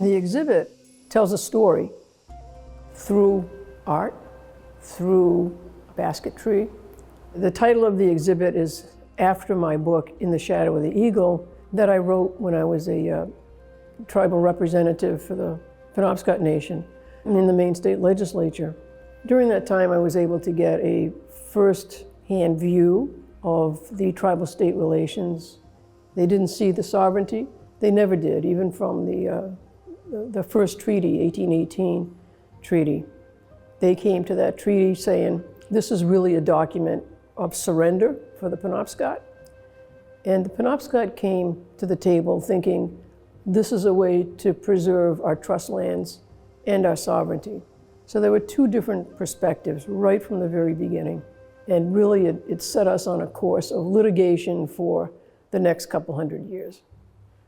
The exhibit tells a story through art, through basketry. The title of the exhibit is after my book, In the Shadow of the Eagle, that I wrote when I was a tribal representative for the Penobscot Nation in the Maine State Legislature. During that time, I was able to get a first-hand view of the tribal-state relations. They didn't see the sovereignty. They never did, even from the first treaty, 1818 treaty. They came to that treaty saying, this is really a document of surrender for the Penobscot. And the Penobscot came to the table thinking, this is a way to preserve our trust lands and our sovereignty. So there were two different perspectives right from the very beginning. And really it set us on a course of litigation for the next couple hundred years.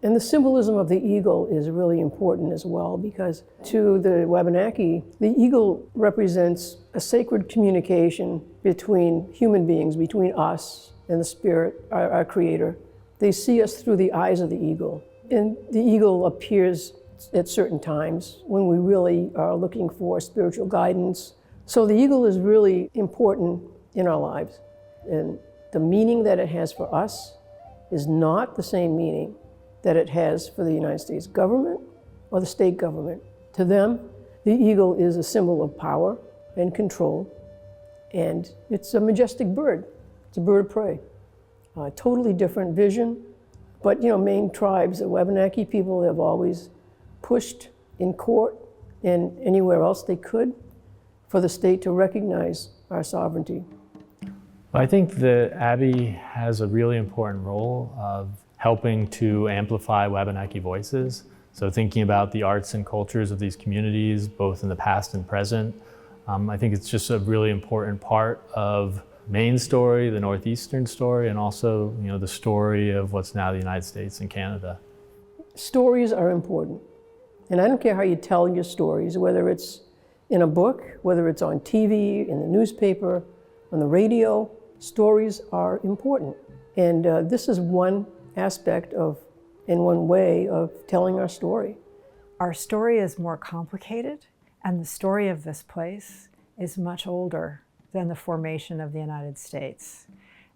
And the symbolism of the eagle is really important as well, because to the Wabanaki, the eagle represents a sacred communication between human beings, between us and the spirit, our creator. They see us through the eyes of the eagle. And the eagle appears at certain times when we really are looking for spiritual guidance. So the eagle is really important in our lives. And the meaning that it has for us is not the same meaning that it has for the United States government or the state government. To them, the eagle is a symbol of power and control, and it's a majestic bird. It's a bird of prey. A totally different vision, but Maine tribes, the Wabanaki people have always pushed in court and anywhere else they could for the state to recognize our sovereignty. I think that Abbe has a really important role of helping to amplify Wabanaki voices. So thinking about the arts and cultures of these communities, both in the past and present. I think it's just a really important part of Maine's story, the Northeastern story, and also the story of what's now the United States and Canada. Stories are important. And I don't care how you tell your stories, whether it's in a book, whether it's on TV, in the newspaper, on the radio, stories are important. And this is one aspect of, in one way, of telling our story. Our story is more complicated, and the story of this place is much older than the formation of the United States.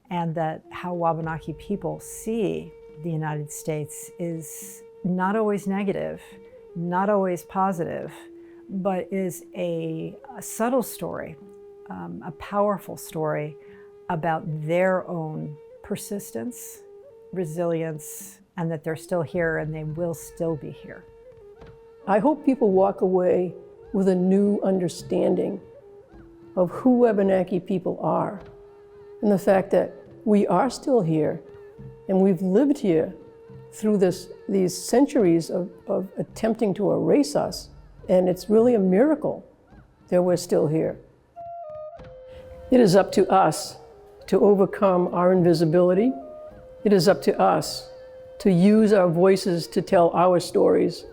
And that how Wabanaki people see the United States is not always negative, not always positive, but is a subtle story, a powerful story about their own persistence, resilience, and that they're still here and they will still be here. I hope people walk away with a new understanding of who Wabanaki people are, and the fact that we are still here and we've lived here through these centuries of attempting to erase us, and it's really a miracle that we're still here. It is up to us to overcome our invisibility. It is up to us to use our voices to tell our stories.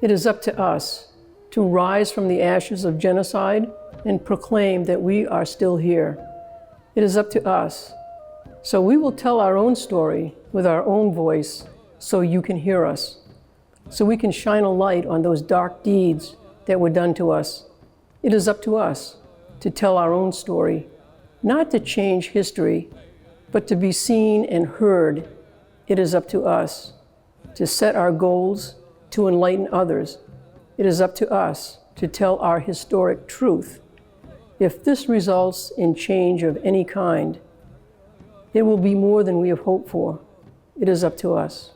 It is up to us to rise from the ashes of genocide and proclaim that we are still here. It is up to us. So we will tell our own story with our own voice so you can hear us, so we can shine a light on those dark deeds that were done to us. It is up to us to tell our own story, not to change history, but to be seen and heard. It is up to us to set our goals, to enlighten others. It is up to us to tell our historic truth. If this results in change of any kind, it will be more than we have hoped for. It is up to us.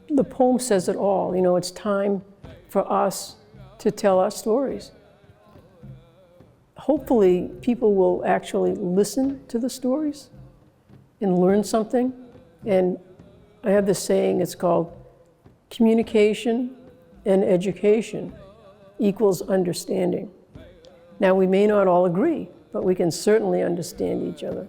The poem says it all. It's time for us to tell our stories. Hopefully, people will actually listen to the stories and learn something. And I have this saying, it's called communication and education equals understanding. Now, we may not all agree, but we can certainly understand each other.